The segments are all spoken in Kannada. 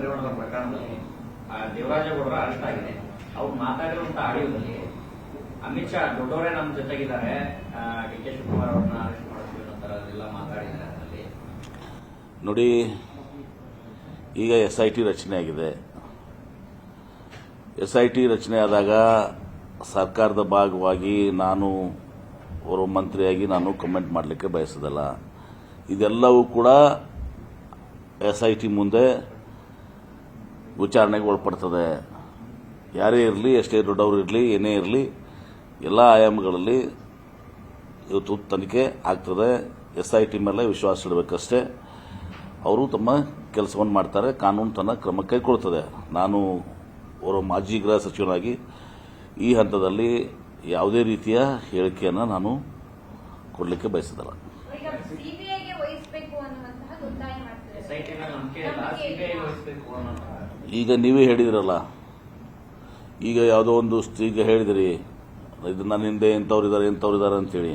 ರೇವಣ್ಣವರ ಪ್ರಕರಣದಲ್ಲಿ ದೇವರಾಜೇಗೌಡರ ಅರೆಸ್ಟ್ ಆಗಿದೆ. ಅವ್ರು ಮಾತಾಡಿರುವಂತಹ ಆಡಿಯೋದಲ್ಲಿ ಅಮಿತ್ ಶಾ ದೊಡ್ಡವರೇ ನಮ್ಮ ಜೊತೆಗಿದ್ದಾರೆ, ಡಿ ಕೆ ಶಿವಕುಮಾರ್ ಅವ್ರನ್ನ ಅರೆಸ್ಟ್ ಮಾಡ್ತೀವಿ ಅನ್ನೋ ತರ ಎಲ್ಲ ಮಾತಾಡಿದ್ದಾರೆ. ಅದರಲ್ಲಿ ನೋಡಿ, ಈಗ SIT ರಚನೆ ಆಗಿದೆ. SIT ರಚನೆ ಆದಾಗ ಸರ್ಕಾರದ ಭಾಗವಾಗಿ ನಾನು ಓರ್ವ ಮಂತ್ರಿಯಾಗಿ ನಾನು ಕಮೆಂಟ್ ಮಾಡಲಿಕ್ಕೆ ಬಯಸೋದಲ್ಲ. ಇದೆಲ್ಲವೂ ಕೂಡ SIT ಮುಂದೆ ವಿಚಾರಣೆಗೆ ಒಳಪಡ್ತದೆ. ಯಾರೇ ಇರಲಿ, ಎಷ್ಟೇ ದೊಡ್ಡವರು ಇರಲಿ, ಏನೇ ಇರಲಿ, ಎಲ್ಲ ಆಯಾಮಗಳಲ್ಲಿ ಇವತ್ತು ತನಿಖೆ ಆಗ್ತದೆ. SIT ಮೇಲೆ ವಿಶ್ವಾಸ ಇಡಬೇಕಷ್ಟೇ. ಅವರು ತಮ್ಮ ಕೆಲಸವನ್ನು ಮಾಡ್ತಾರೆ, ಕಾನೂನು ತನ್ನ ಕ್ರಮ ಕೈಗೊಳ್ಳುತ್ತದೆ. ನಾನು ಅವರ ಮಾಜಿ ಗೃಹ ಸಚಿವನಾಗಿ ಈ ಹಂತದಲ್ಲಿ ಯಾವುದೇ ರೀತಿಯ ಹೇಳಿಕೆಯನ್ನು ನಾನು ಕೊಡಲಿಕ್ಕೆ ಬಯಸೋದಲ್ಲ. ಈಗ ನೀವೇ ಹೇಳಿದಿರಲ್ಲ, ಈಗ ಯಾವುದೋ ಒಂದು ಈಗ ಹೇಳಿದಿರಿ, ಇದು ನನ್ನ ಹಿಂದೆ ಎಂಥವ್ರಿದ್ದಾರೆ ಅಂತೇಳಿ.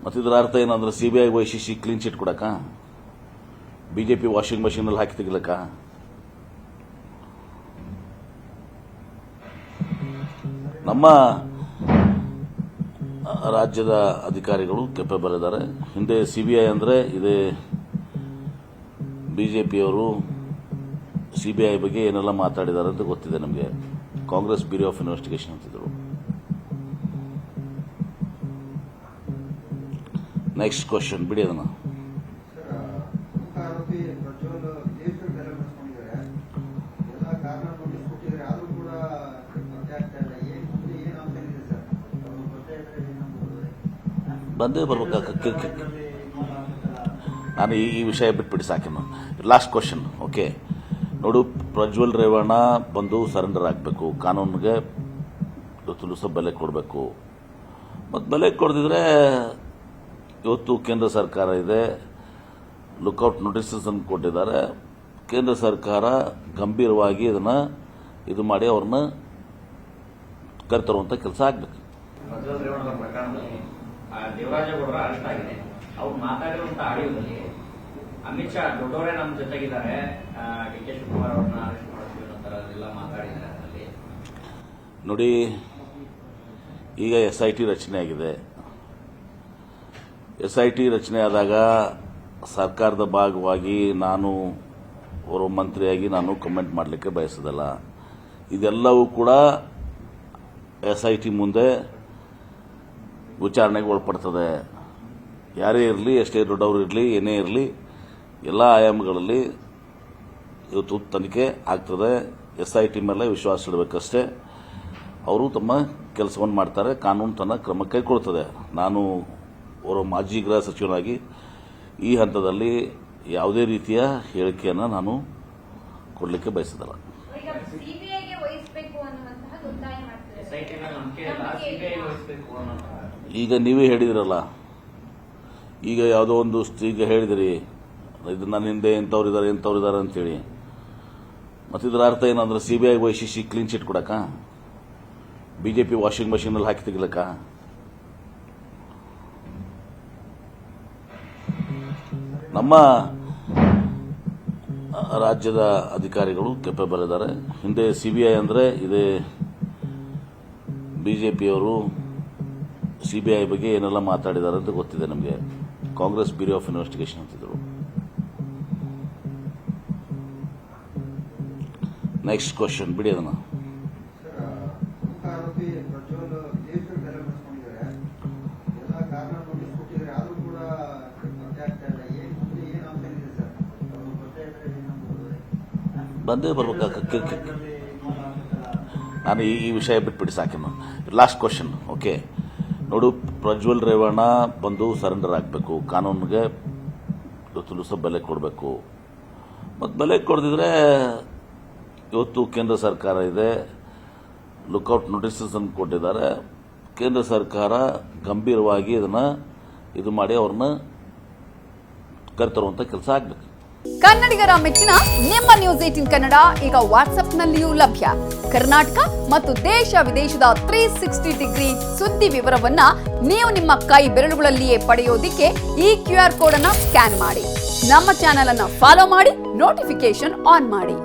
ಮತ್ತು ಇದರ ಅರ್ಥ ಏನಂದ್ರೆ CBI ವಹಿಸಿ ಕ್ಲೀನ್ ಚಿಟ್ ಕೊಡಕ, BJP ವಾಷಿಂಗ್ ಮಷೀನಲ್ಲಿ ಹಾಕಿ ತೆಗಿಲಕ್ಕ? ನಮ್ಮ ರಾಜ್ಯದ ಅಧಿಕಾರಿಗಳು ಕೆಪಬಲ್ ಇದ್ದಾರೆ. ಹಿಂದೆ CBI ಅಂದ್ರೆ ಇದೇ ಬಿಜೆಪಿಯವರು CBI ಬಗ್ಗೆ ಏನೆಲ್ಲ ಮಾತಾಡಿದ್ದಾರೆ ಅಂತ ಗೊತ್ತಿದೆ ನಮಗೆ. ಕಾಂಗ್ರೆಸ್ ಬ್ಯೂರೋ ಆಫ್ ಇನ್ವೆಸ್ಟಿಗೇಷನ್ ಅಂತಿದ್ರು. ನೆಕ್ಸ್ಟ್ ಕ್ವಶನ್ ಬಿಡಿ ಅದನ್ನ. ಬಂದೇ ಬರ್ಬೇಕು. ನಾನು ಈ ವಿಷಯ ಬಿಟ್ಬಿಡಿ ಸಾಕಿನ್ನು. Last question. ಓಕೆ, ನೋಡು, ಪ್ರಜ್ವಲ್ ರೇವಣ್ಣ ಬಂದು ಸರೆಂಡರ್ ಆಗಬೇಕು, ಕಾನೂನಿಗೆ ತುಲುಸ ಬೆಲೆ ಕೊಡಬೇಕು. ಮತ್ತು ಬೆಲೆ ಕೊಡದಿದ್ರೆ ಇವತ್ತು ಕೇಂದ್ರ ಸರ್ಕಾರ ಇದೆ, ಲುಕ್ಔಟ್ ನೋಟಿಸಸ್ ಅನ್ನು ಕೊಟ್ಟಿದ್ದಾರೆ. ಕೇಂದ್ರ ಸರ್ಕಾರ ಗಂಭೀರವಾಗಿ ಇದು ಮಾಡಿ ಅವ್ರನ್ನ ಕರೆತರುವಂತ ಕೆಲಸ ಆಗಬೇಕು. ಪ್ರಜ್ವಲ್ ರೇವಣ್ಣವರ ಪ್ರಕರಣದಲ್ಲಿ ದೇವರಾಜೇಗೌಡರ ಅರೆಸ್ಟ್ ಆಗಿದೆ. ಅವ್ರು ಮಾತಾಡಿರುವಂತಹ ಆಡಿಯೋದಲ್ಲಿ ಅಮಿತ್ ಶಾ ದೊಡ್ಡವರೇ ನಮ್ಮ ಜೊತೆಗಿದ್ದಾರೆ, ಡಿ ಕೆ ಶಿವಕುಮಾರ್ ಅವ್ರನ್ನ ಅರೆಸ್ಟ್ ಮಾಡ್ತೀವಿ ಅನ್ನೋ ತರ ಎಲ್ಲ ಮಾತಾಡಿದ್ದಾರೆ. ಅದರಲ್ಲಿ ನೋಡಿ, ಈಗ SIT ರಚನೆ ಆಗಿದೆ. SIT ರಚನೆ ಆದಾಗ ಸರ್ಕಾರದ ಭಾಗವಾಗಿ ನಾನು ಓರ್ವ ಮಂತ್ರಿಯಾಗಿ ನಾನು ಕಮೆಂಟ್ ಮಾಡಲಿಕ್ಕೆ ಬಯಸೋದಲ್ಲ. ಇದೆಲ್ಲವೂ ಕೂಡ SIT ಮುಂದೆ ವಿಚಾರಣೆಗೆ ಒಳಪಡ್ತದೆ. ಯಾರೇ ಇರಲಿ, ಎಷ್ಟೇ ದೊಡ್ಡವರು ಇರಲಿ, ಏನೇ ಇರಲಿ, ಎಲ್ಲ ಆಯಾಮಗಳಲ್ಲಿ ಇವತ್ತು ತನಿಖೆ ಆಗ್ತದೆ. SIT ಮೇಲೆ ವಿಶ್ವಾಸ ಇಡಬೇಕಷ್ಟೇ. ಅವರು ತಮ್ಮ ಕೆಲಸವನ್ನು ಮಾಡ್ತಾರೆ, ಕಾನೂನು ತನ್ನ ಕ್ರಮ ಕೈಗೊಳ್ಳುತ್ತದೆ. ನಾನು ಅವರ ಮಾಜಿ ಗೃಹ ಸಚಿವನಾಗಿ ಈ ಹಂತದಲ್ಲಿ ಯಾವುದೇ ರೀತಿಯ ಹೇಳಿಕೆಯನ್ನು ನಾನು ಕೊಡಲಿಕ್ಕೆ ಬಯಸೋದಲ್ಲ. ಈಗ ನೀವೇ ಹೇಳಿದಿರಲ್ಲ, ಈಗ ಯಾವುದೋ ಒಂದು ಈಗ ಹೇಳಿದಿರಿ, ಇದು ನನ್ನ ಹಿಂದೆ ಎಂಥವ್ರಿದ್ದಾರೆ ಅಂತೇಳಿ. ಮತ್ತು ಇದರ ಅರ್ಥ ಏನಂದ್ರೆ CBI ವಹಿಸಿ ಕ್ಲೀನ್ ಚಿಟ್ ಕೊಡಕ, BJP ವಾಷಿಂಗ್ ಮಷೀನಲ್ಲಿ ಹಾಕಿ ತೆಗಿಲಕ್ಕ? ನಮ್ಮ ರಾಜ್ಯದ ಅಧಿಕಾರಿಗಳು ಕೆಪಬಲ್ ಇದ್ದಾರೆ. ಹಿಂದೆ CBI ಅಂದ್ರೆ ಇದೇ ಬಿಜೆಪಿಯವರು CBI ಬಗ್ಗೆ ಏನೆಲ್ಲ ಮಾತಾಡಿದ್ದಾರೆ ಅಂತ ಗೊತ್ತಿದೆ ನಮಗೆ. ಕಾಂಗ್ರೆಸ್ ಬ್ಯೂರೋ ಆಫ್ ಇನ್ವೆಸ್ಟಿಗೇಷನ್ ಅಂತಿದ್ರು. ನೆಕ್ಸ್ಟ್ ಕ್ವಶನ್ ಬಿಡಿ ಅದನ್ನ. ಬಂದೇ ಬರ್ಬೇಕು. ನಾನು ಈ ವಿಷಯ ಬಿಟ್ಬಿಡಿ ಸಾಕಿನ್ನು. Last question. ಓಕೆ, ನೋಡು, ಪ್ರಜ್ವಲ್ ರೇವಣ್ಣ ಬಂದು ಸರೆಂಡರ್ ಆಗಬೇಕು, ಕಾನೂನಿಗೆ ತುಲುಸ ಬೆಲೆ ಕೊಡಬೇಕು. ಮತ್ತು ಬೆಲೆ ಕೊಡದಿದ್ರೆ ಇವತ್ತು ಕೇಂದ್ರ ಸರ್ಕಾರ ಇದೆ, ಲುಕ್ಔಟ್ ನೋಟಿಸಸ್ ಅನ್ನು ಕೊಟ್ಟಿದ್ದಾರೆ. ಕೇಂದ್ರ ಸರ್ಕಾರ ಗಂಭೀರವಾಗಿ ಇದು ಮಾಡಿ ಅವ್ರನ್ನ ಕರೆತರುವಂತ ಕೆಲಸ ಆಗಬೇಕು. ಕನ್ನಡಿಗರ ಮೆಚ್ಚಿನ ನಿಮ್ಮ ನ್ಯೂಸ್ 18 ಕನ್ನಡ ಈಗ ವಾಟ್ಸ್ಆಪ್ನಲ್ಲಿಯೂ ಲಭ್ಯ. ಕರ್ನಾಟಕ ಮತ್ತು ದೇಶ ವಿದೇಶದ 360 ಡಿಗ್ರಿ ಸುದ್ದಿ ವಿವರವನ್ನ ನೀವು ನಿಮ್ಮ ಕೈ ಬೆರಳುಗಳಲ್ಲಿಯೇ ಪಡೆಯೋದಿಕ್ಕೆ ಈ QR ಕೋಡ್ ಅನ್ನ ಸ್ಕ್ಯಾನ್ ಮಾಡಿ. ನಮ್ಮ ಚಾನೆಲ್ ಅನ್ನ ಫಾಲೋ ಮಾಡಿ, ನೋಟಿಫಿಕೇಶನ್ ಆನ್ ಮಾಡಿ.